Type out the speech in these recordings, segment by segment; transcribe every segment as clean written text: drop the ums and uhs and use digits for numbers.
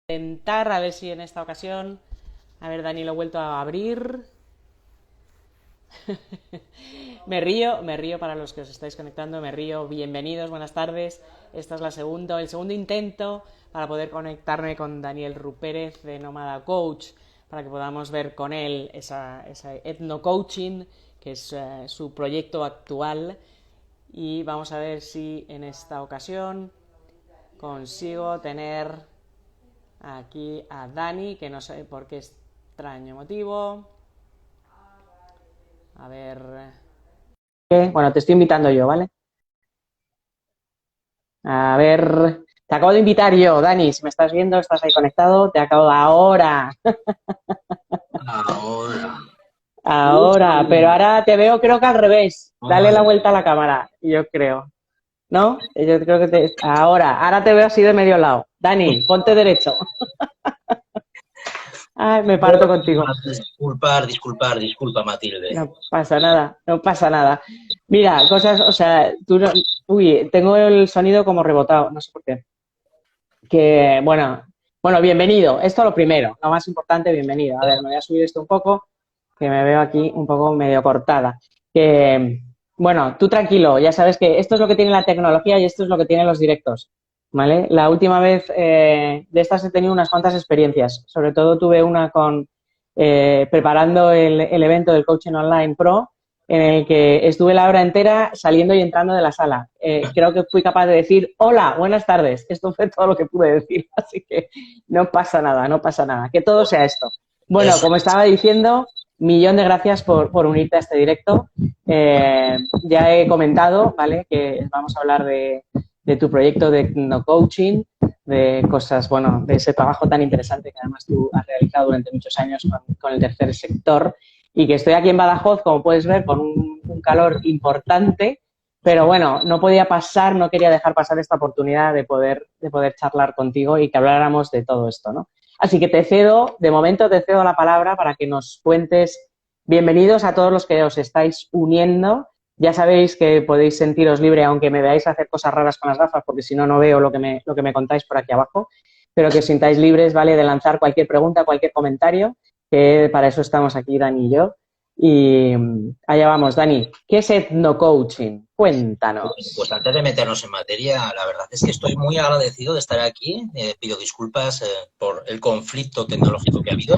Intentar a ver si en esta ocasión, a ver, Dani, lo he vuelto a abrir. Me río para los que os estáis conectando, me río. Bienvenidos, buenas tardes. Esta es el segundo intento para poder conectarme con Daniel Rupérez de Nómada Coach, para que podamos ver con él esa etno coaching, que es su proyecto actual. Y vamos a ver si en esta ocasión consigo tener aquí a Dani, que no sé por qué extraño motivo. A ver. Bueno, te estoy invitando yo, ¿vale? A ver. Te acabo de invitar yo, Dani. Si me estás viendo, estás ahí conectado. Te acabo de ahora. Ahora. Ahora. Pero ahora te veo, creo que al revés. Dale la vuelta a la cámara, yo creo. ¿No? Yo creo que ahora te veo así de medio lado. Dani, ponte derecho. Ay, me parto contigo. Disculpa, Matilde. No pasa nada, no pasa nada. Mira, cosas, o sea, uy, tengo el sonido como rebotado, no sé por qué. Bueno, bienvenido. Esto lo primero, lo más importante, bienvenido. A ver, me voy a subir esto un poco, que me veo aquí un poco medio cortada. Bueno, tú tranquilo, ya sabes que esto es lo que tiene la tecnología y esto es lo que tienen los directos, ¿vale? La última vez de estas he tenido unas cuantas experiencias. Sobre todo tuve una preparando el evento del Coaching Online Pro, en el que estuve la hora entera saliendo y entrando de la sala. Creo que fui capaz de decir, hola, buenas tardes. Esto fue todo lo que pude decir, así que no pasa nada, no pasa nada. Que todo sea esto. Bueno, Eso. como estaba diciendo, millón de gracias por unirte a este directo. Ya he comentado, ¿vale?, que vamos a hablar de tu proyecto de no coaching, de cosas, bueno, de ese trabajo tan interesante que además tú has realizado durante muchos años con el tercer sector, y que estoy aquí en Badajoz, como puedes ver, con un calor importante, pero bueno, no podía pasar, no quería dejar pasar esta oportunidad de poder charlar contigo y que habláramos de todo esto, ¿no? Así que de momento te cedo la palabra para que nos cuentes. Bienvenidos a todos los que os estáis uniendo. Ya sabéis que podéis sentiros libre, aunque me veáis hacer cosas raras con las gafas, porque si no, no veo lo que me contáis por aquí abajo, pero que os sintáis libres, ¿vale?, de lanzar cualquier pregunta, cualquier comentario, que para eso estamos aquí, Dani y yo. Y allá vamos, Dani. ¿Qué es etnocoaching? Pues Cuéntanos. antes de meternos en materia, la verdad es que estoy muy agradecido de estar aquí. Pido disculpas por el conflicto tecnológico que ha habido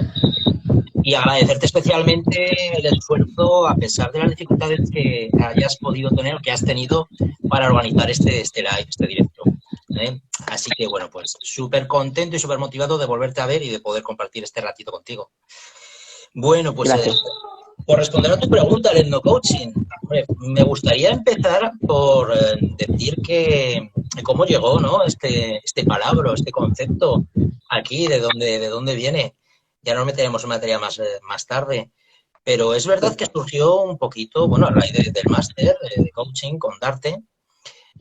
y agradecerte especialmente el esfuerzo, a pesar de las dificultades que hayas podido tener, que has tenido para organizar este live, este directo. Así que, bueno, pues súper contento y súper motivado de volverte a ver y de poder compartir este ratito contigo. Bueno, pues Gracias. por responder a tu pregunta, el etnocoaching, me gustaría empezar por decir que cómo llegó, ¿no?, este palabra, este concepto aquí, de dónde viene. Ya nos meteremos en materia más tarde. Pero es verdad que surgió un poquito, bueno, a raíz del máster de coaching con Darte,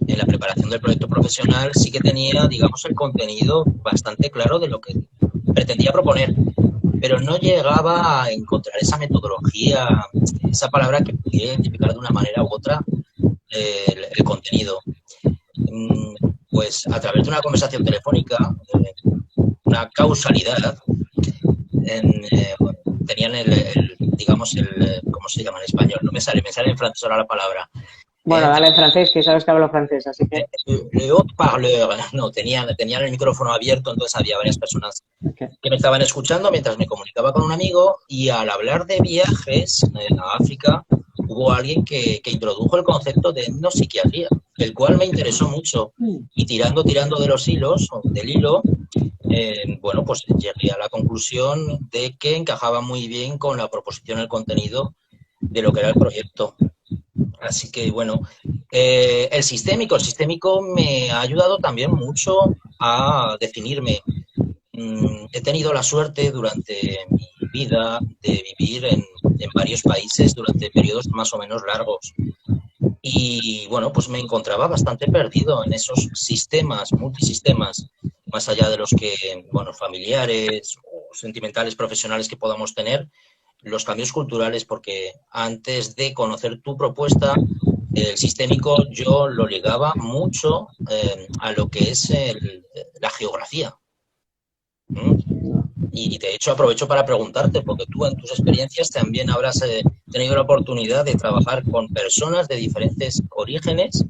en la preparación del proyecto profesional, sí que tenía, digamos, el contenido bastante claro de lo que pretendía proponer, pero no llegaba a encontrar esa metodología, esa palabra que pudiera identificar de una manera u otra el contenido. Pues a través de una conversación telefónica, una causalidad, tenían digamos, ¿cómo se llama en español? No me sale en francés ahora la palabra. Bueno, dale en francés, que sabes que hablo francés, así que... Le haut parleur, no, tenían el micrófono abierto, entonces había varias personas Okay. que me estaban escuchando mientras me comunicaba con un amigo, y al hablar de viajes a África hubo alguien que introdujo el concepto de etnopsiquiatría, el cual me interesó mucho, y tirando de los hilos, o del hilo, bueno, pues llegué a la conclusión de que encajaba muy bien con la proposición, el contenido de lo que era el proyecto. Así que, bueno, el sistémico me ha ayudado también mucho a definirme. He tenido la suerte durante mi vida de vivir en varios países durante periodos más o menos largos. Y bueno, pues me encontraba bastante perdido en esos sistemas, multisistemas, más allá de los que, bueno, familiares o sentimentales, profesionales que podamos tener, los cambios culturales, porque antes de conocer tu propuesta, el sistémico yo lo ligaba mucho a lo que es la geografía. Y de hecho aprovecho para preguntarte, porque tú en tus experiencias también habrás tenido la oportunidad de trabajar con personas de diferentes orígenes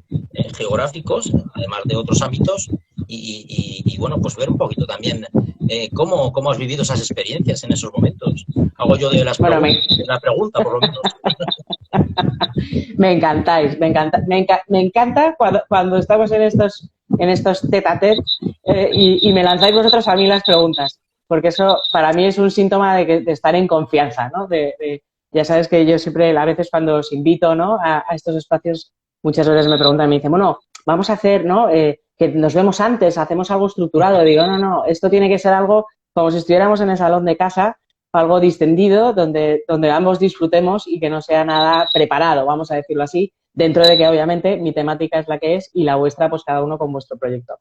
geográficos, además de otros ámbitos, y bueno, pues ver un poquito también cómo has vivido esas experiencias en esos momentos. Hago yo de Bueno, la pregunta, por lo menos. me encantáis, me encanta cuando estamos en estos tete a tete y me lanzáis vosotros a mí las preguntas, porque eso para mí es un síntoma de estar en confianza, ¿no? Ya sabes que yo siempre, a veces cuando os invito, ¿no? a estos espacios, muchas veces me preguntan, me dicen, bueno, vamos a hacer, ¿no? Que nos vemos antes, hacemos algo estructurado. Digo, no, esto tiene que ser algo como si estuviéramos en el salón de casa, algo distendido, donde ambos disfrutemos y que no sea nada preparado, vamos a decirlo así, dentro de que obviamente mi temática es la que es y la vuestra, pues cada uno con vuestro proyecto.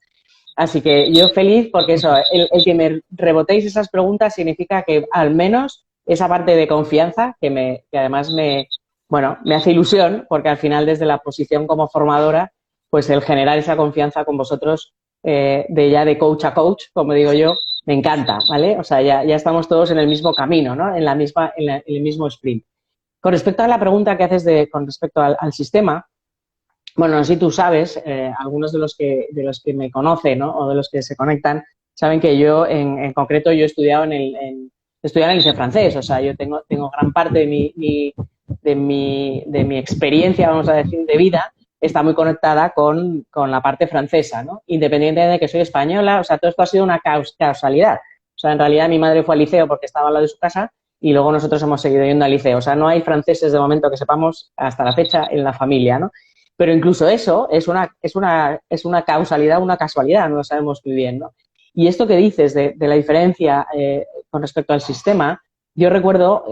Así que yo feliz porque eso, el que me rebotéis esas preguntas significa que al menos esa parte de confianza, que además me hace ilusión, porque al final desde la posición como formadora, pues el generar esa confianza con vosotros, de coach a coach, como digo yo, me encanta, ¿vale? O sea, ya estamos todos en el mismo camino, ¿no? En el mismo sprint. Con respecto a la pregunta que haces con respecto al sistema, bueno, no sé si tú sabes, algunos de los que me conocen, ¿no? O de los que se conectan, saben que yo, en concreto, yo he estudiado en el liceo francés. O sea, yo tengo gran parte de mi experiencia, vamos a decir, de vida, está muy conectada con la parte francesa, ¿no? Independiente de que soy española, o sea, todo esto ha sido una causalidad. O sea, en realidad mi madre fue al liceo porque estaba al lado de su casa y luego nosotros hemos seguido yendo al liceo. O sea, no hay franceses de momento que sepamos hasta la fecha en la familia, ¿no? Pero incluso eso es una causalidad, una casualidad, no lo sabemos muy bien, ¿no? Y esto que dices de la diferencia con respecto al sistema, yo recuerdo,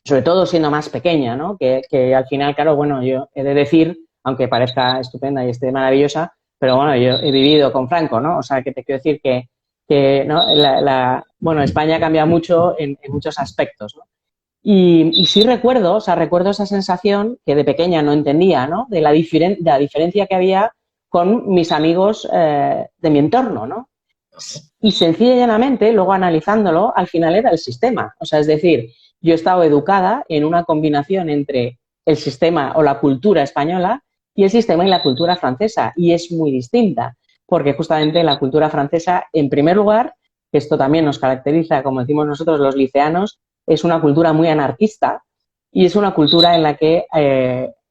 sobre todo siendo más pequeña, ¿no? Que al final, claro, bueno, yo he de decir, aunque parezca estupenda y esté maravillosa, pero bueno, yo he vivido con Franco, ¿no? O sea, que te quiero decir que ¿no? Bueno, España cambia mucho en muchos aspectos, ¿no? Y sí recuerdo, o sea, recuerdo esa sensación que de pequeña no entendía, ¿no? De la diferencia que había con mis amigos de mi entorno, ¿no? Y sencilla y llanamente, luego analizándolo, al final era el sistema. O sea, es decir, yo he estado educada en una combinación entre el sistema o la cultura española y el sistema y la cultura francesa. Y es muy distinta, porque justamente la cultura francesa, en primer lugar, que esto también nos caracteriza, como decimos nosotros los liceanos, es una cultura muy anarquista y es una cultura en la que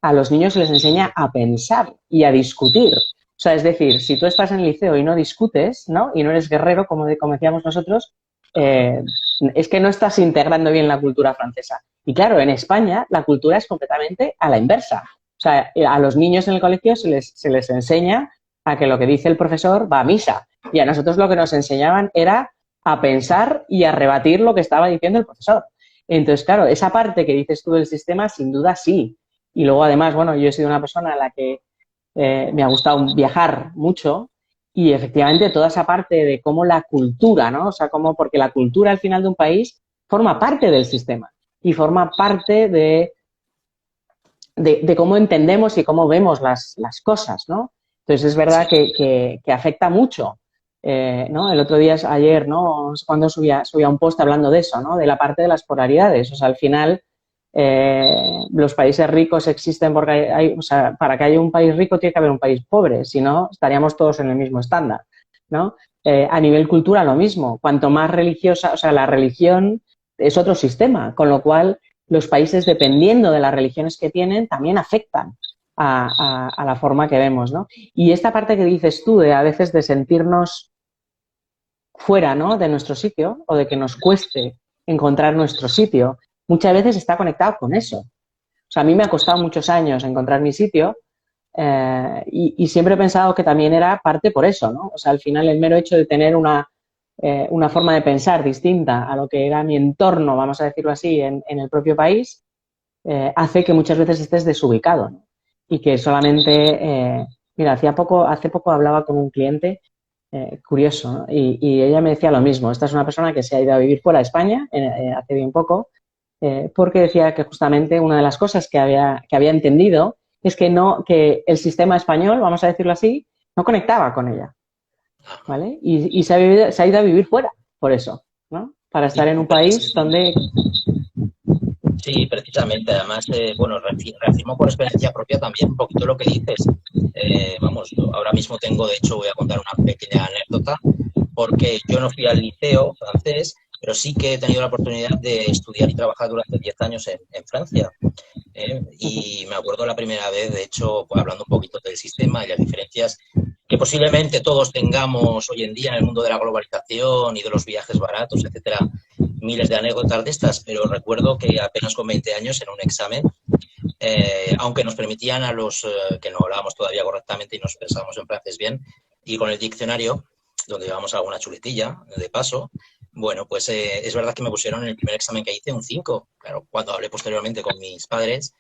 a los niños se les enseña a pensar y a discutir. O sea, es decir, si tú estás en el liceo y no discutes, ¿no? Y no eres guerrero, como decíamos nosotros, es que no estás integrando bien la cultura francesa. Y claro, en España la cultura es completamente a la inversa. O sea, a los niños en el colegio se les enseña a que lo que dice el profesor va a misa. Y a nosotros lo que nos enseñaban era a pensar y a rebatir lo que estaba diciendo el profesor. Entonces, claro, esa parte que dices tú del sistema, sin duda sí. Y luego, además, bueno, yo he sido una persona a la que me ha gustado viajar mucho y efectivamente toda esa parte de cómo la cultura, ¿no? O sea, porque la cultura al final de un país forma parte del sistema y forma parte de cómo entendemos y cómo vemos las cosas, ¿no? Entonces es verdad que afecta mucho. ¿No? El otro día, ayer, ¿no? Cuando subía un post hablando de eso, ¿no? De la parte de las polaridades. O sea, al final los países ricos existen porque o sea, para que haya un país rico tiene que haber un país pobre, si no estaríamos todos en el mismo estándar, ¿no? A nivel cultura lo mismo, cuanto más religiosa, o sea, la religión es otro sistema, con lo cual los países, dependiendo de las religiones que tienen, también afectan a la forma que vemos, ¿no? Y esta parte que dices tú de a veces de sentirnos fuera, ¿no? De nuestro sitio o de que nos cueste encontrar nuestro sitio, muchas veces está conectado con eso. O sea, a mí me ha costado muchos años encontrar mi sitio y siempre he pensado que también era parte por eso, ¿no? O sea, al final el mero hecho de tener una forma de pensar distinta a lo que era mi entorno, vamos a decirlo así, en el propio país, hace que muchas veces estés desubicado, ¿no? Y que solamente, mira, hace poco hablaba con un cliente curioso, ¿no? Y ella me decía lo mismo. Esta es una persona que se ha ido a vivir fuera de España hace bien poco, porque decía que justamente una de las cosas que había entendido es que el sistema español, vamos a decirlo así, no conectaba con ella. ¿vale? Y se ha ido a vivir fuera, por eso, ¿no? Para estar en un país donde... Sí, precisamente. Además, bueno, reafirmo por experiencia propia también un poquito lo que dices. Vamos, yo ahora mismo tengo, de hecho, voy a contar una pequeña anécdota, porque yo no fui al liceo francés, pero sí que he tenido la oportunidad de estudiar y trabajar durante 10 años en Francia. Y me acuerdo la primera vez, de hecho, pues, hablando un poquito del sistema y las diferencias que posiblemente todos tengamos hoy en día en el mundo de la globalización y de los viajes baratos, etcétera, miles de anécdotas de estas, pero recuerdo que apenas con 20 años en un examen, aunque nos permitían a los que no hablábamos todavía correctamente y nos pensábamos en francés bien, y con el diccionario, donde llevamos alguna chuletilla de paso, bueno, pues es verdad que me pusieron en el primer examen que hice un 5. Claro, cuando hablé posteriormente con mis padres,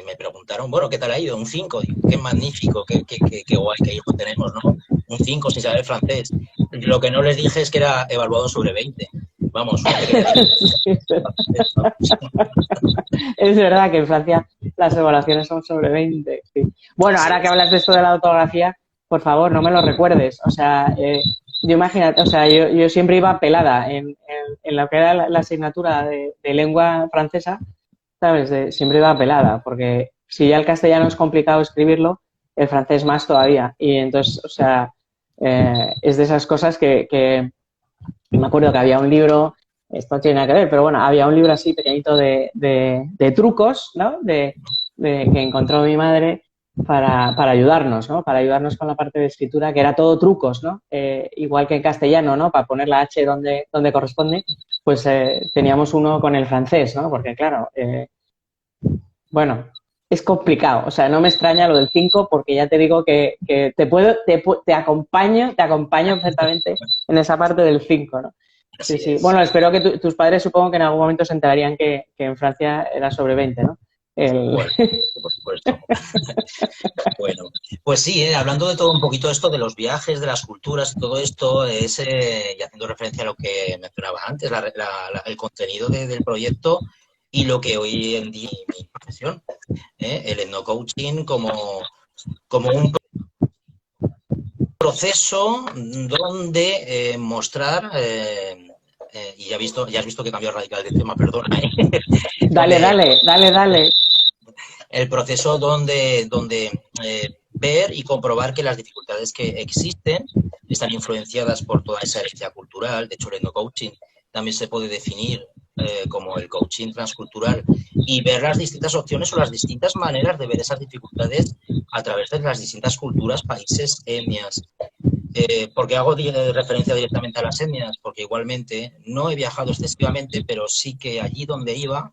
me preguntaron, bueno, ¿qué tal ha ido? Un 5. Digo, qué magnífico, qué guay, qué hijo tenemos, ¿no? Un 5 sin saber francés. Lo que no les dije es que era evaluado sobre 20. Vamos, una pequeña Es verdad que en Francia las evaluaciones son sobre 20. Sí. Bueno, ahora que hablas de esto de la ortografía, por favor, no me lo recuerdes. O sea, yo imagínate, o sea, yo siempre iba pelada en lo que era la asignatura de lengua francesa, ¿sabes? Siempre iba pelada, porque si ya el castellano es complicado escribirlo, el francés más todavía. Y entonces, o sea, es de esas cosas que me acuerdo que había un libro, esto no tiene nada que ver, pero bueno, había un libro así pequeñito de trucos, ¿no? Que encontró mi madre para ayudarnos, ¿no? Para ayudarnos con la parte de escritura, que era todo trucos, ¿no? Igual que en castellano, ¿no? Para poner la H donde corresponde, pues teníamos uno con el francés, ¿no? Porque claro, bueno, es complicado. O sea, no me extraña lo del 5 porque ya te digo que te acompaño perfectamente en esa parte del 5, ¿no? Sí, Así sí. es. Bueno, espero que tus padres supongo que en algún momento se enterarían que en Francia era sobre 20, ¿no? Bueno, por supuesto. Bueno, pues sí, hablando de todo un poquito esto de los viajes, de las culturas y todo esto, y haciendo referencia a lo que mencionaba antes, el contenido del proyecto y lo que hoy en día es mi profesión, el etnocoaching como un proceso donde mostrar, y ya has visto que cambio radical de tema, perdona, Dale, donde dale, dale, dale. el proceso donde ver y comprobar que las dificultades que existen están influenciadas por toda esa herencia cultural. De hecho, el etnocoaching también se puede definir como el coaching transcultural y ver las distintas opciones o las distintas maneras de ver esas dificultades a través de las distintas culturas, países, etnias. ¿Por qué hago referencia directamente a las etnias? Porque igualmente no he viajado excesivamente, pero sí que allí donde iba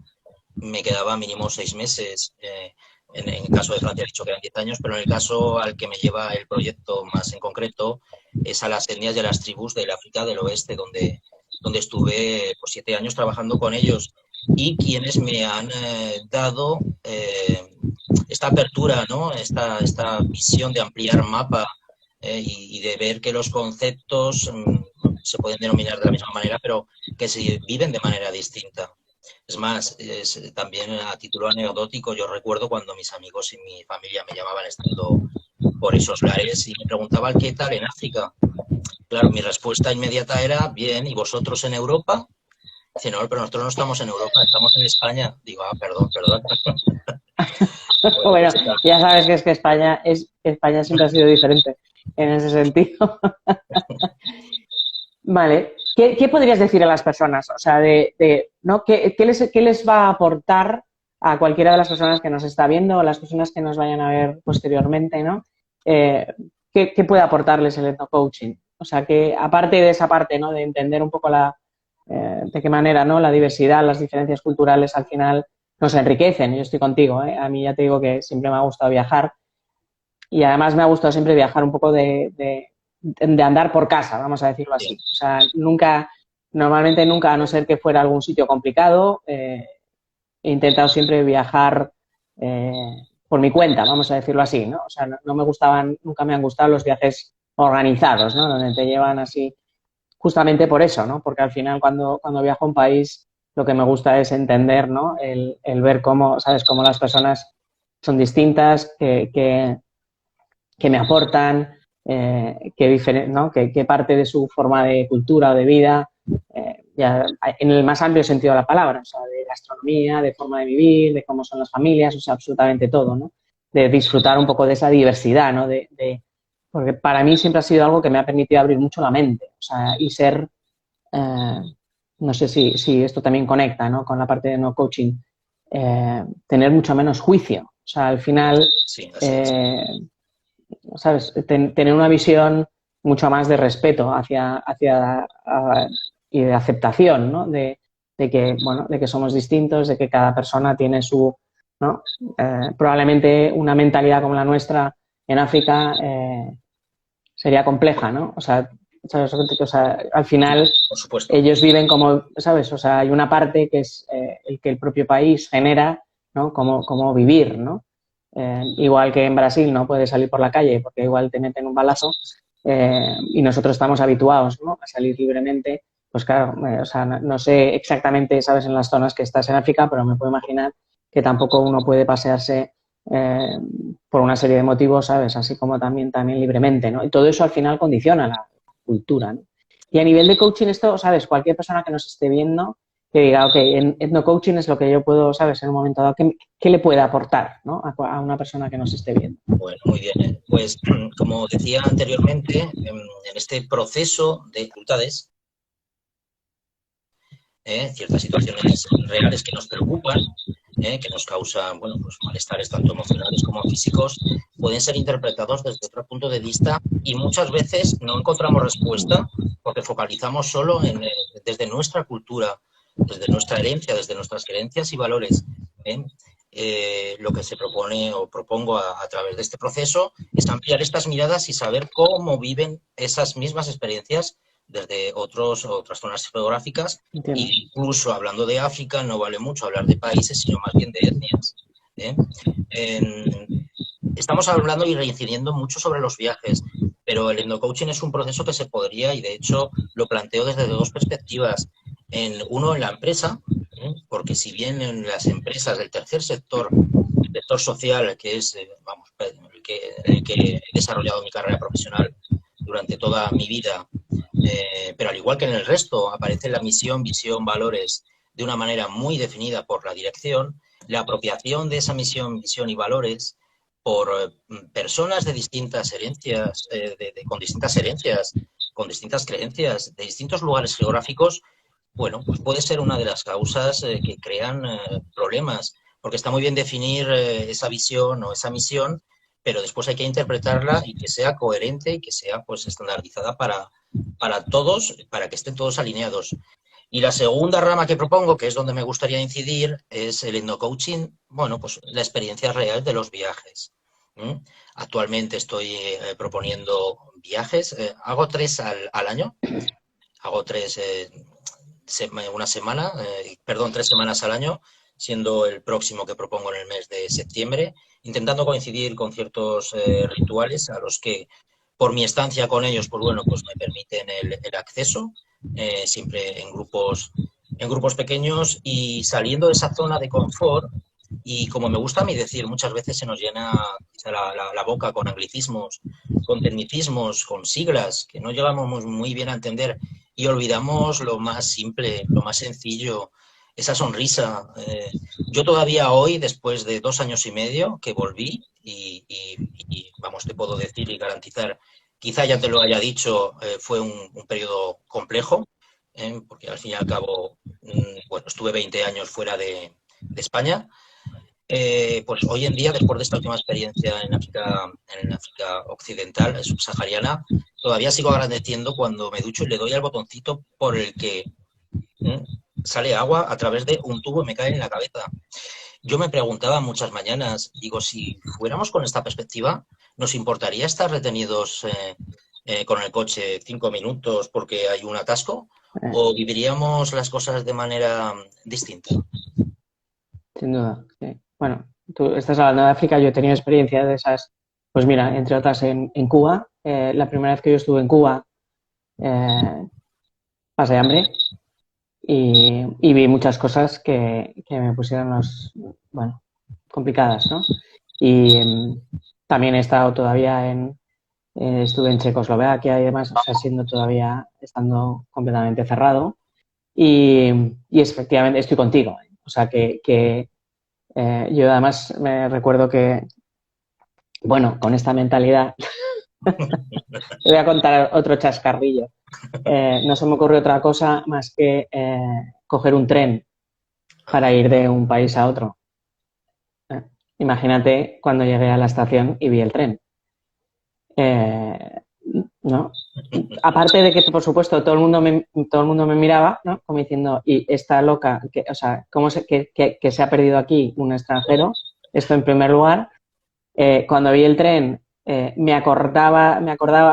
me quedaba mínimo 6 meses. En el caso de Francia he dicho que eran 10 años, pero en el caso al que me lleva el proyecto más en concreto es a las etnias y a las tribus del África del Oeste, donde estuve pues, 7 años trabajando con ellos y quienes me han dado esta apertura, ¿no? esta visión de ampliar mapa y de ver que los conceptos se pueden denominar de la misma manera, pero que se viven de manera distinta. Es más, también a título anecdótico, yo recuerdo cuando mis amigos y mi familia me llamaban estando por esos lares y me preguntaban qué tal en África. Claro, mi respuesta inmediata era, bien, ¿y vosotros en Europa? Dice, no, pero nosotros no estamos en Europa, estamos en España. Digo, perdón, perdón. Bueno, Bueno, pues ya sabes que es que España siempre ha sido diferente en ese sentido. Vale. ¿Qué podrías decir a las personas? O sea, ¿no? ¿Qué les va a aportar a cualquiera de las personas que nos está viendo o las personas que nos vayan a ver posteriormente, ¿no? ¿Qué puede aportarles el etnocoaching? O sea, que aparte de esa parte, ¿no? De entender un poco de qué manera, ¿no? La diversidad, las diferencias culturales al final nos enriquecen. Yo estoy contigo, ¿eh? A mí ya te digo que siempre me ha gustado viajar y además me ha gustado siempre viajar un poco de andar por casa, vamos a decirlo así. O sea, normalmente nunca, a no ser que fuera algún sitio complicado, he intentado siempre viajar por mi cuenta, vamos a decirlo así, ¿no? O sea, no me gustaban, nunca me han gustado los viajes organizados, ¿no? Donde te llevan así, justamente por eso, ¿no? Porque al final cuando viajo a un país lo que me gusta es entender, ¿no? El ver cómo, ¿sabes? Cómo las personas son distintas, que me aportan, qué parte de su forma de cultura o de vida, ya en el más amplio sentido de la palabra, o sea, de gastronomía, de forma de vivir, de cómo son las familias, o sea, absolutamente todo, ¿no? De disfrutar un poco de esa diversidad, ¿no? Porque para mí siempre ha sido algo que me ha permitido abrir mucho la mente, o sea, y ser, eh, no sé si esto también conecta, ¿no? Con la parte de no coaching, tener mucho menos juicio, o sea, al final, Sí, así es. ¿sabes? Tener una visión mucho más de respeto y de aceptación, ¿no? De que somos distintos, de que cada persona tiene su, ¿no? Probablemente una mentalidad como la nuestra en África sería compleja, ¿no? O sea, ¿sabes? O sea, al final Por supuesto. ellos viven como, ¿sabes? O sea, hay una parte que es el que el propio país genera, ¿no? Como vivir, ¿no? Igual que en Brasil no puedes salir por la calle porque igual te meten un balazo y nosotros estamos habituados, ¿no? A salir libremente. Pues claro, o sea, no sé exactamente, ¿sabes? En las zonas que estás en África, pero me puedo imaginar que tampoco uno puede pasearse eh, por una serie de motivos, ¿sabes? Así como también libremente, ¿no? Y todo eso al final condiciona la cultura, ¿no? Y a nivel de coaching esto, ¿sabes? Cualquier persona que nos esté viendo que diga, ok, en etno-coaching es lo que yo puedo, ¿sabes? En un momento dado, ¿qué le puede aportar, ¿no? A una persona que nos esté viendo. Bueno, muy bien. Pues como decía anteriormente, en este proceso de dificultades, ciertas situaciones reales que nos preocupan, que nos causan, bueno, pues malestares tanto emocionales como físicos, pueden ser interpretados desde otro punto de vista y muchas veces no encontramos respuesta porque focalizamos solo desde nuestra cultura, desde nuestra herencia, desde nuestras creencias y valores. ¿eh? Lo que se propone o propongo a través de este proceso es ampliar estas miradas y saber cómo viven esas mismas experiencias desde otras zonas geográficas. Entiendo. Incluso hablando de África, no vale mucho hablar de países, sino más bien de etnias. ¿eh? Estamos hablando y reincidiendo mucho sobre los viajes, pero el endocoaching es un proceso que se podría, y de hecho lo planteo desde dos perspectivas. Uno, en la empresa, porque si bien en las empresas del tercer sector, el sector social, que es vamos, el que he desarrollado mi carrera profesional durante toda mi vida, pero al igual que en el resto, aparece la misión, visión, valores de una manera muy definida por la dirección, la apropiación de esa misión, visión y valores por personas de distintas herencias, con distintas herencias, con distintas creencias, de distintos lugares geográficos, bueno, pues puede ser una de las causas que crean problemas, porque está muy bien definir esa visión o esa misión, pero después hay que interpretarla y que sea coherente y que sea pues estandarizada para todos, para que estén todos alineados. Y la segunda rama que propongo, que es donde me gustaría incidir, es el endocoaching, bueno, pues la experiencia real de los viajes. Actualmente estoy proponiendo viajes, hago 3 al año, hago 3 una semana, perdón, 3 semanas al año, siendo el próximo que propongo en el mes de septiembre, intentando coincidir con ciertos rituales a los que, por mi estancia con ellos, pues bueno, pues me permiten el acceso, siempre en grupos pequeños y saliendo de esa zona de confort. Y como me gusta a mí decir, muchas veces se nos llena la boca con anglicismos, con tecnicismos, con siglas que no llegamos muy bien a entender y olvidamos lo más simple, lo más sencillo, esa sonrisa. Yo todavía hoy, después de 2 años y medio que volví, vamos, te puedo decir y garantizar, quizá ya te lo haya dicho, fue un periodo complejo, porque al fin y al cabo, bueno, estuve 20 años fuera de España. Pues hoy en día, después de esta última experiencia en África Occidental, subsahariana, todavía sigo agradeciendo cuando me ducho y le doy al botoncito por el que ¿eh? sale agua a través de un tubo y me cae en la cabeza. Yo me preguntaba muchas mañanas, digo, si fuéramos con esta perspectiva, ¿nos importaría estar retenidos con el coche 5 minutos porque hay un atasco? Eh, ¿O viviríamos las cosas de manera distinta? Sin duda, sí. Bueno, tú estás hablando de África, yo he tenido experiencias de esas, pues mira, entre otras en Cuba. La primera vez que yo estuve en Cuba, eh, pasé hambre y vi muchas cosas que me pusieron bueno, complicadas, ¿no? Y también he estado todavía estuve en Checoslovaquia y demás, o sea, estando completamente cerrado. Y efectivamente estoy contigo. O sea, yo además me recuerdo que, bueno, con esta mentalidad, te voy a contar otro chascarrillo. No se me ocurrió otra cosa más que coger un tren para ir de un país a otro. Eh, Imagínate cuando llegué a la estación y vi el tren. Eh, ¿No? Aparte de que, por supuesto, todo el mundo me miraba, ¿no? Como diciendo, y está loca, o sea, que se ha perdido aquí un extranjero? Esto en primer lugar. Cuando vi el tren, me acordaba,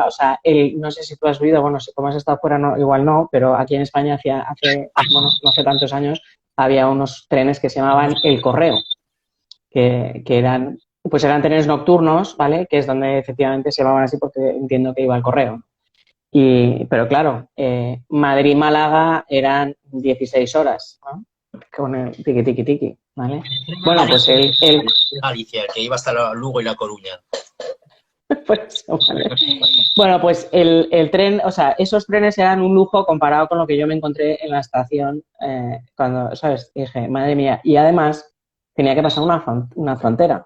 o sea, no sé si tú has vivido, bueno, si como has estado fuera, no, igual no, pero aquí en España bueno, no hace tantos años, había unos trenes que se llamaban El Correo, que eran trenes nocturnos, ¿vale? Que es donde efectivamente se llamaban así porque entiendo que iba el correo. Pero claro, Madrid-Málaga eran 16 horas, ¿no? Con el tiqui, tiqui, tiqui, ¿vale? Bueno, pues Galicia, que iba hasta Lugo y La Coruña. pues, vale. Bueno, pues el tren, o sea, esos trenes eran un lujo comparado con lo que yo me encontré en la estación cuando, ¿sabes? Dije, madre mía. Y además tenía que pasar una frontera.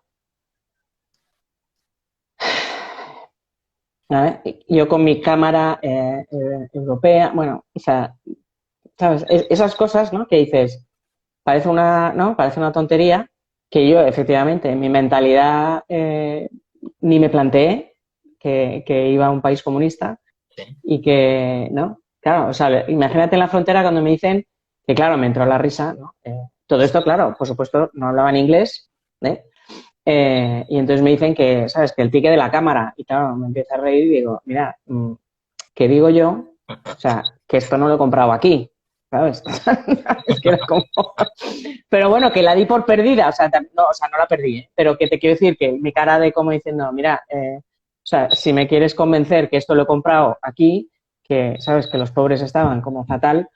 ¿Vale? Yo con mi cámara europea, bueno, o sea, ¿sabes? Esas cosas, ¿no? Que dices, ¿no? Parece una tontería que yo, efectivamente, en mi mentalidad ni me planteé que iba a un país comunista Sí. y que, ¿no? Claro, o sea, imagínate en la frontera cuando me dicen que, claro, me entró la risa, ¿no? Todo esto, claro, por supuesto, no hablaban inglés, ¿eh? Y entonces me dicen que, ¿sabes? Que el ticket de la cámara. Y claro, me empiezo a reír y digo, mira, ¿qué digo yo? O sea, que esto no lo he comprado aquí, ¿sabes? Es que era como... Pero bueno, que la di por perdida, o sea, no la perdí, ¿eh? Pero que te quiero decir que mi cara de como diciendo, mira, o sea, si me quieres convencer que esto lo he comprado aquí, que sabes que los pobres estaban como fatal,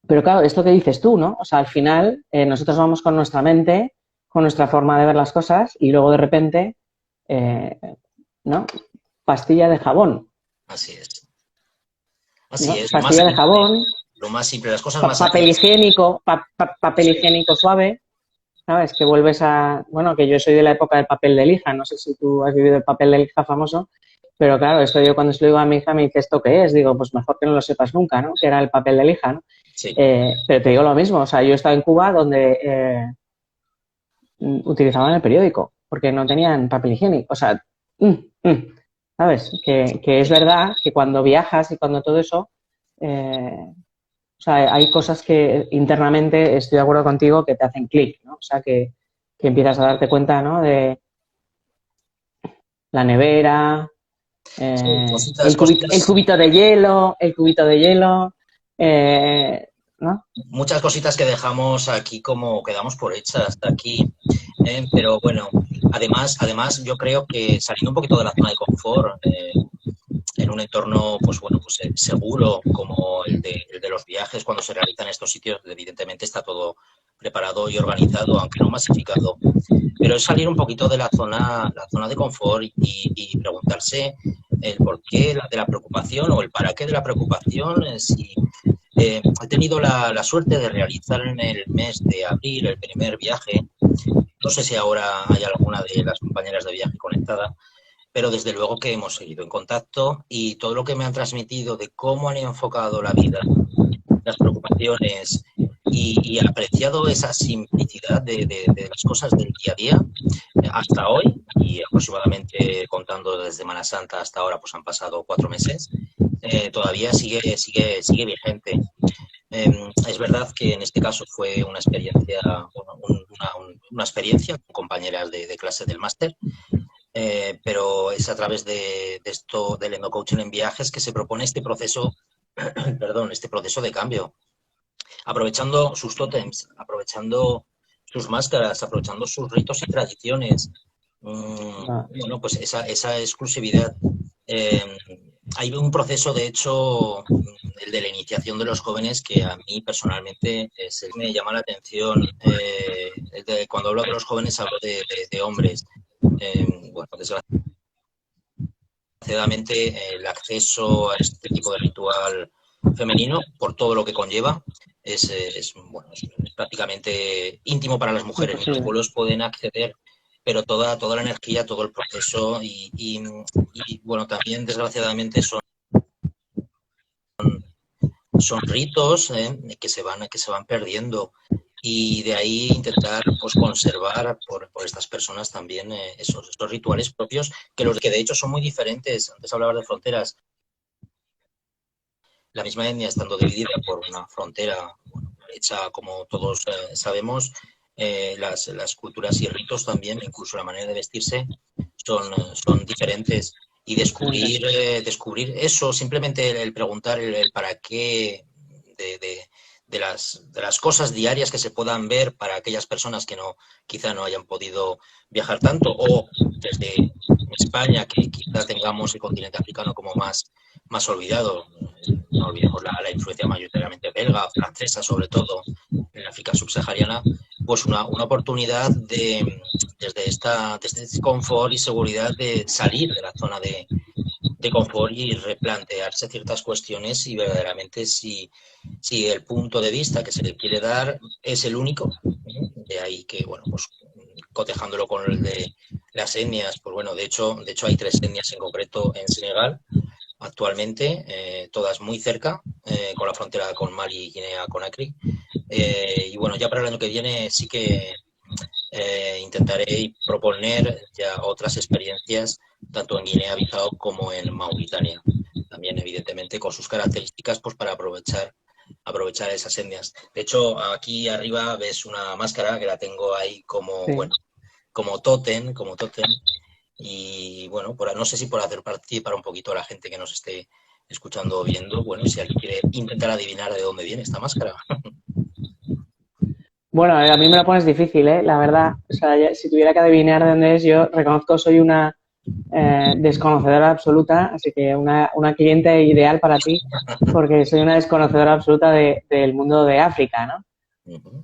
pero claro, esto que dices tú, ¿no? O sea, al final nosotros vamos con nuestra mente, con nuestra forma de ver las cosas y luego de repente, eh, ¿no? Pastilla de jabón, Así es. Así ¿no? es, Pastilla de jabón, lo más simple, las cosas más papel simples. higiénico, papel Eso es. higiénico suave, ¿sabes? Que vuelves bueno, que yo soy de la época del papel de lija, no sé si tú has vivido el papel de lija famoso, pero claro, esto yo cuando se lo digo a mi hija me dice, ¿esto qué es? Digo, pues mejor que no lo sepas nunca, ¿no? Que era el papel de lija, ¿no? Sí. Pero te digo lo mismo, o sea, yo he estado en Cuba donde utilizaban el periódico porque no tenían papel higiénico, o sea, mm, mm, ¿sabes? Que es verdad que cuando viajas y cuando todo eso, o sea, hay cosas que internamente estoy de acuerdo contigo que te hacen clic, ¿no? O sea, que empiezas a darte cuenta, ¿no? De la nevera, Sí, el cositas, el cubito de hielo, eh, ¿no? muchas cositas que dejamos aquí como quedamos por hechas aquí. Pero bueno, además yo creo que saliendo un poquito de la zona de confort, en un entorno pues bueno, pues seguro como el de los viajes cuando se realizan en estos sitios, evidentemente está todo preparado y organizado, aunque no masificado. Pero es salir un poquito de la zona de confort y preguntarse el porqué de la preocupación o el para qué de la preocupación. Si he tenido la suerte de realizar en el mes de abril el primer viaje. No sé si ahora hay alguna de las compañeras de viaje conectada, pero desde luego que hemos seguido en contacto y todo lo que me han transmitido de cómo han enfocado la vida, las preocupaciones y apreciado esa simplicidad de las cosas del día a día hasta hoy, y aproximadamente contando desde Semana Santa hasta ahora, pues han pasado 4 meses, todavía sigue vigente. Es verdad que en este caso fue una experiencia, una experiencia con compañeras de clase del máster, pero es a través de esto del endocoaching en viajes que se propone este proceso, perdón, este proceso de cambio, aprovechando sus tótems, aprovechando sus máscaras, aprovechando sus ritos y tradiciones. Bueno, pues esa exclusividad. Eh, Hay un proceso, de hecho, el de la iniciación de los jóvenes, que a mí personalmente me llama la atención. Cuando hablo de los jóvenes hablo de hombres. Bueno, desgraciadamente el acceso a este tipo de ritual femenino, por todo lo que conlleva, bueno, es prácticamente íntimo para las mujeres. Ni los imposible. pueblos pueden acceder, pero toda la energía, todo el proceso bueno, también desgraciadamente son ritos que se van perdiendo, y de ahí intentar pues conservar por estas personas también esos rituales propios, que de hecho son muy diferentes. Antes hablabas de fronteras. La misma etnia, estando dividida por una frontera, bueno, hecha, como todos sabemos, las culturas y ritos también, incluso la manera de vestirse, son diferentes. Y descubrir eso, simplemente el preguntar el para qué de las cosas diarias que se puedan ver para aquellas personas que quizá no hayan podido viajar tanto, o desde España, que quizá tengamos el continente africano como más olvidado. No olvidemos la influencia mayoritariamente belga, francesa sobre todo, en África subsahariana, pues una oportunidad desde este confort y seguridad, de salir de la zona de confort y replantearse ciertas cuestiones, y verdaderamente si el punto de vista que se le quiere dar es el único. De ahí que, bueno, pues cotejándolo con el de las etnias, pues bueno, de hecho hay 3 etnias en concreto en Senegal actualmente, todas muy cerca, con la frontera con Mali y Guinea-Conakry. Y bueno, ya para el año que viene sí que intentaré proponer ya otras experiencias, tanto en Guinea-Bissau como en Mauritania. También, evidentemente, con sus características, pues para aprovechar esas etnias. De hecho, aquí arriba ves una máscara que la tengo ahí como, Sí. bueno, como tótem. Y bueno, no sé si por hacer participar un poquito a la gente que nos esté escuchando o viendo, bueno, si alguien quiere intentar adivinar de dónde viene esta máscara. Bueno, a mí me lo pones difícil, ¿eh? La verdad. O sea, si tuviera que adivinar de dónde es, yo reconozco soy una desconocedora absoluta, así que una cliente ideal para ti, porque soy una desconocedora absoluta del mundo de África, ¿no?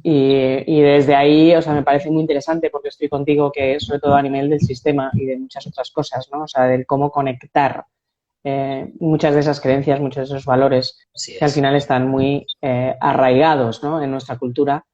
Y desde ahí, o sea, me parece muy interesante, porque estoy contigo, que sobre todo a nivel del sistema y de muchas otras cosas, ¿no? O sea, del cómo conectar muchas de esas creencias, muchos de esos valores Así que al es. final están muy arraigados, ¿no?, en nuestra cultura,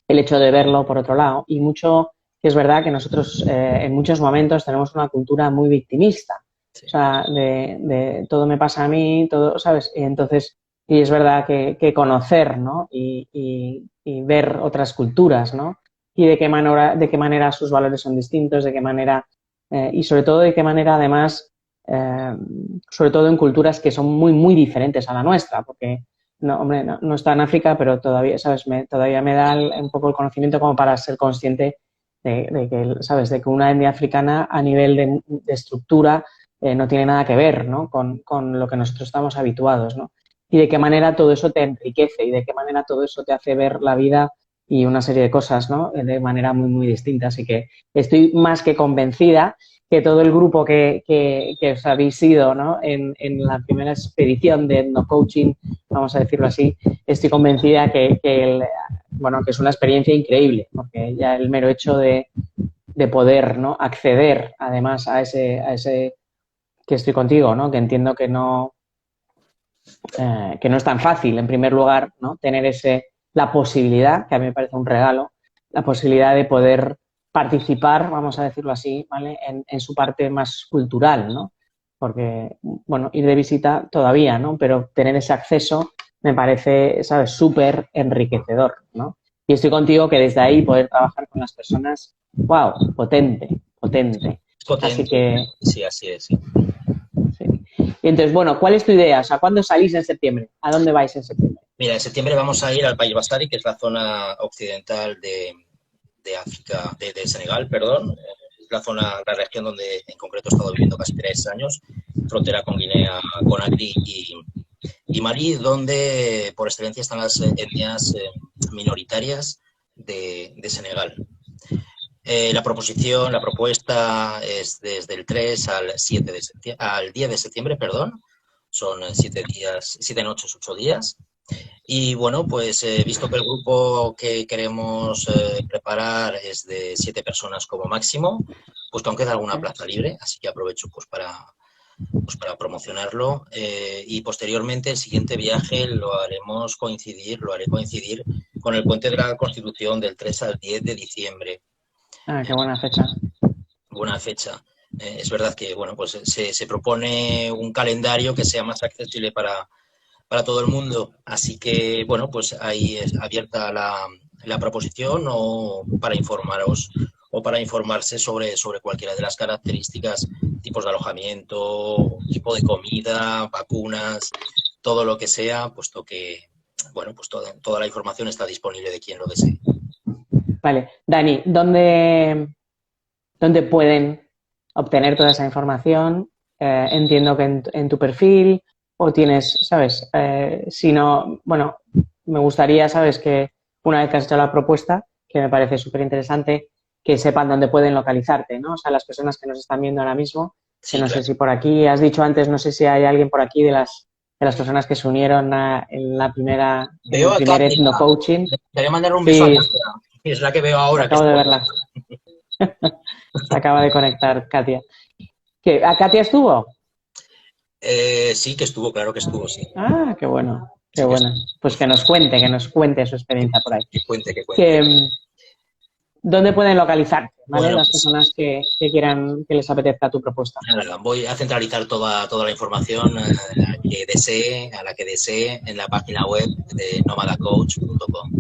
el hecho de verlo por otro lado. Y mucho, que es verdad que nosotros en muchos momentos tenemos una cultura muy victimista. Sí. O sea, de todo me pasa a mí, todo, ¿sabes? Y entonces, y es verdad que conocer, ¿no? Y ver otras culturas, ¿no? Y de qué manera sus valores son distintos, de qué manera, y sobre todo de qué manera además, sobre todo en culturas que son muy, muy diferentes a la nuestra, porque no, hombre, no está en África, pero todavía, ¿sabes? Todavía me da un poco el conocimiento como para ser consciente de que, ¿sabes?, de que una etnia africana a nivel de estructura no tiene nada que ver, ¿no?, con lo que nosotros estamos habituados, ¿no? Y de qué manera todo eso te enriquece y de qué manera todo eso te hace ver la vida y una serie de cosas, ¿no?, de manera muy, muy distinta. Así que estoy más que convencida que todo el grupo que os habéis ido, ¿no?, en la primera expedición de etnocoaching, vamos a decirlo así, estoy convencida que es una experiencia increíble, porque ya el mero hecho de poder, ¿no?, acceder además a ese que estoy contigo, ¿no?, que entiendo que no es tan fácil, en primer lugar, ¿no?, tener la posibilidad, que a mí me parece un regalo, la posibilidad de poder participar, vamos a decirlo así, ¿vale?, en su parte más cultural, ¿no? Porque, bueno, ir de visita todavía, ¿no?, pero tener ese acceso me parece, ¿sabes?, súper enriquecedor, ¿no? Y estoy contigo que desde ahí poder trabajar con las personas, wow, potente, potente. Así Potente. que, Sí, así es. Sí. sí. Y entonces, bueno, ¿cuál es tu idea? O sea, ¿cuándo salís en septiembre? ¿A dónde vais en septiembre? Mira, en septiembre vamos a ir al País Basari, que es la zona occidental de África, de Senegal, perdón. Es la región donde en concreto he estado viviendo casi 3 años, frontera con Guinea, Conakry y Mali, donde por excelencia están las etnias minoritarias de Senegal. La propuesta es desde el 3 al 10 de septiembre, perdón. Son 7 días, 7 noches, 8 días. Y bueno, pues visto que el grupo que queremos preparar es de 7 personas como máximo, pues que aún queda alguna plaza libre, así que aprovecho pues pues para promocionarlo, y posteriormente el siguiente viaje lo haré coincidir con el Puente de la Constitución del 3 al 10 de diciembre. Ah, qué buena fecha. Buena fecha. Es verdad que, bueno, pues se propone un calendario que sea más accesible para todo el mundo. Así que, bueno, pues ahí es abierta la proposición o para informaros o para informarse sobre cualquiera de las características, tipos de alojamiento, tipo de comida, vacunas, todo lo que sea, puesto que, bueno, pues toda la información está disponible de quien lo desee. Vale. Dani, ¿dónde pueden obtener toda esa información? Entiendo que en tu perfil o tienes, ¿sabes? Si no, bueno, me gustaría, ¿sabes? Que una vez que has hecho la propuesta, que me parece súper interesante, que sepan dónde pueden localizarte, ¿no? O sea, las personas que nos están viendo ahora mismo, que Sí, no claro. sé si por aquí, has dicho antes, no sé si hay alguien por aquí de las personas que se unieron en Veo el a primer Katia. Ethno Coaching. Quería mandarle un beso a Sí, Katia, que es la que veo ahora. Que acabo está... de verla. Se acaba de conectar Katia. ¿A Katia estuvo? Sí, que estuvo, claro que estuvo, sí. Ah, qué bueno, qué Sí que bueno. estuvo. Pues que nos cuente su experiencia por ahí. Que cuente, que cuente. Que, ¿dónde pueden localizarte, ¿vale? Bueno, Las pues personas que quieran, que les apetezca tu propuesta. nada, voy a centralizar toda la información a la que desee en la página web de nomadacoach.com.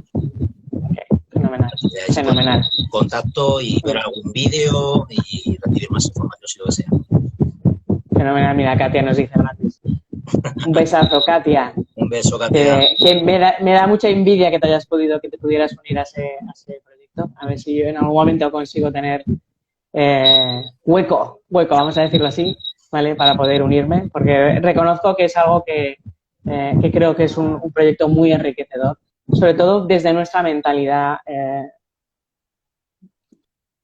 Ok, fenomenal, Ahí se puede poner fenomenal. en contacto y ver Bien, algún vídeo y recibir más información si lo desea. fenomenal. Mira, Katia nos dice gratis. Un besazo, Katia. Un beso, Katia. Que me da mucha envidia que que te pudieras unir a ese proyecto. A ver si yo en algún momento consigo tener hueco, vamos a decirlo así, ¿vale? Para poder unirme, porque reconozco que es algo que creo que es un proyecto muy enriquecedor, sobre todo desde nuestra mentalidad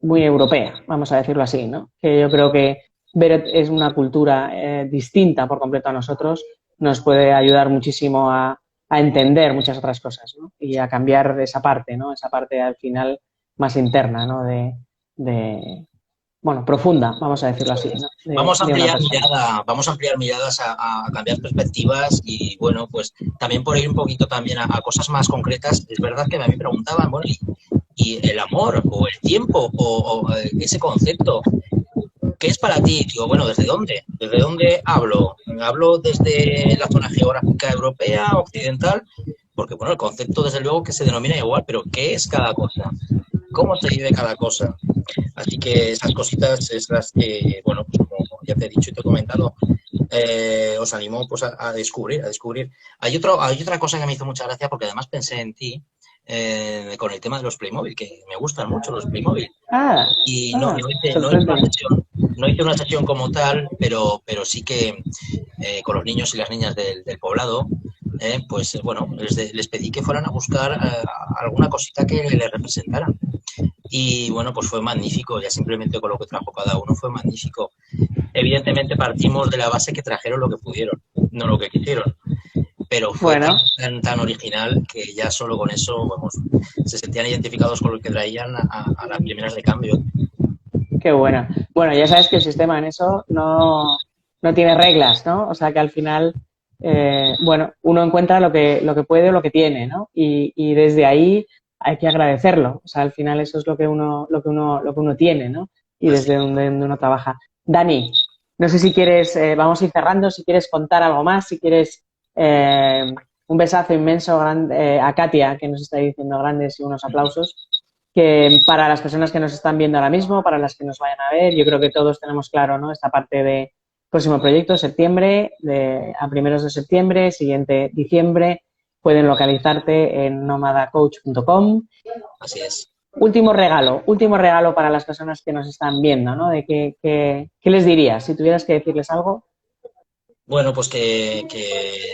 muy europea, vamos a decirlo así, ¿no? Que yo creo que Beret es una cultura distinta por completo a nosotros, nos puede ayudar muchísimo a entender muchas otras cosas, ¿no? Y a cambiar esa parte, ¿no? Esa parte al final más interna, ¿no? Bueno, profunda, vamos a decirlo así, ¿no? De una persona. Vamos a ampliar miradas a cambiar perspectivas y bueno, pues también por ir un poquito también a cosas más concretas. Es verdad que a mí me preguntaban, bueno, y el amor o el tiempo o ese concepto, ¿qué es para ti? Digo, bueno, ¿desde dónde? ¿Desde dónde hablo? ¿Hablo desde la zona geográfica europea, occidental? Porque, bueno, el concepto, desde luego, que se denomina igual, pero ¿qué es cada cosa? ¿Cómo se vive cada cosa? Así que esas cositas es las que, bueno, pues como ya te he dicho y te he comentado, os animo pues a descubrir. Hay otra cosa que me hizo mucha gracia porque además pensé en ti con el tema de los Playmobil, que me gustan mucho los Playmobil. Y Sorprende. no hice una sesión como tal, pero sí que con los niños y las niñas del poblado, pues bueno, les pedí que fueran a buscar alguna cosita que les representara. Y bueno, pues fue magnífico, ya simplemente con lo que trajo cada uno fue magnífico. Evidentemente partimos de la base que trajeron lo que pudieron, no lo que quisieron. Pero fue Bueno, tan original que ya solo con eso, vamos, se sentían identificados con lo que traían a las primeras de cambio. qué buena. Bueno, ya sabes que el sistema en eso no tiene reglas, ¿no? O sea que al final, bueno, uno encuentra lo que puede o lo que tiene, ¿no? Y desde ahí hay que agradecerlo. O sea, al final eso es lo que uno tiene, ¿no? Y desde donde uno trabaja. Dani, no sé si quieres, vamos a ir cerrando, si quieres contar algo más, si quieres un besazo inmenso a Katia, que nos está diciendo grandes y unos aplausos. Que para las personas que nos están viendo ahora mismo, para las que nos vayan a ver, yo creo que todos tenemos claro, ¿no? Esta parte de próximo proyecto, septiembre, a primeros de septiembre, siguiente diciembre, pueden localizarte en nomadacoach.com. Así es. Último regalo para las personas que nos están viendo, ¿no? De ¿qué les dirías? Si tuvieras que decirles algo. Bueno, pues que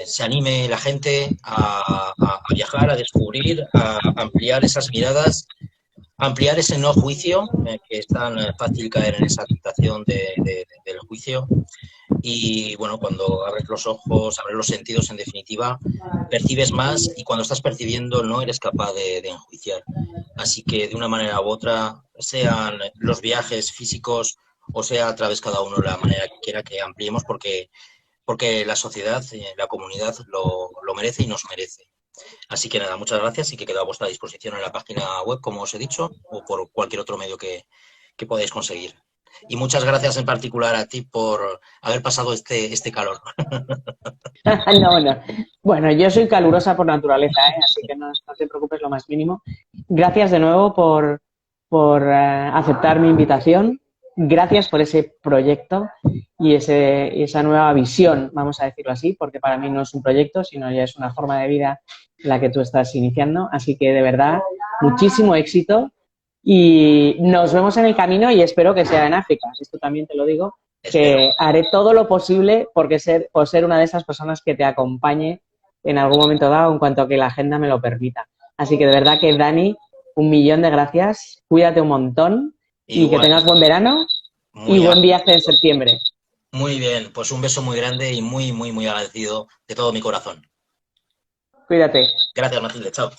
se anime la gente a viajar, a descubrir, a ampliar esas miradas, ampliar ese no juicio, que es tan fácil caer en esa tentación del juicio. Y bueno, cuando abres los ojos, abres los sentidos, en definitiva, percibes más y cuando estás percibiendo no eres capaz de enjuiciar. Así que de una manera u otra, sean los viajes físicos o sea a través cada uno de la manera que quiera que ampliemos, porque la sociedad, la comunidad lo merece y nos merece. Así que nada, muchas gracias y que quedo a vuestra disposición en la página web, como os he dicho, o por cualquier otro medio que podáis conseguir. Y muchas gracias en particular a ti por haber pasado este calor. No, no. Bueno, yo soy calurosa por naturaleza, ¿eh? Así que no te preocupes lo más mínimo. Gracias de nuevo por aceptar mi invitación. Gracias por ese proyecto y esa nueva visión, vamos a decirlo así, porque para mí no es un proyecto, sino ya es una forma de vida la que tú estás iniciando. Así que, de verdad, muchísimo éxito y nos vemos en el camino y espero que sea en África. Esto también te lo digo, Espero. que haré todo lo posible por ser una de esas personas que te acompañe en algún momento dado en cuanto a que la agenda me lo permita. Así que de verdad que, Dani, 1.000.000 de gracias, cuídate un montón y que Igual, tengas buen verano y muy, buen viaje en septiembre. muy bien. Pues un beso muy grande y muy, muy, muy agradecido de todo mi corazón. Cuídate. Gracias, Matilde. Chao.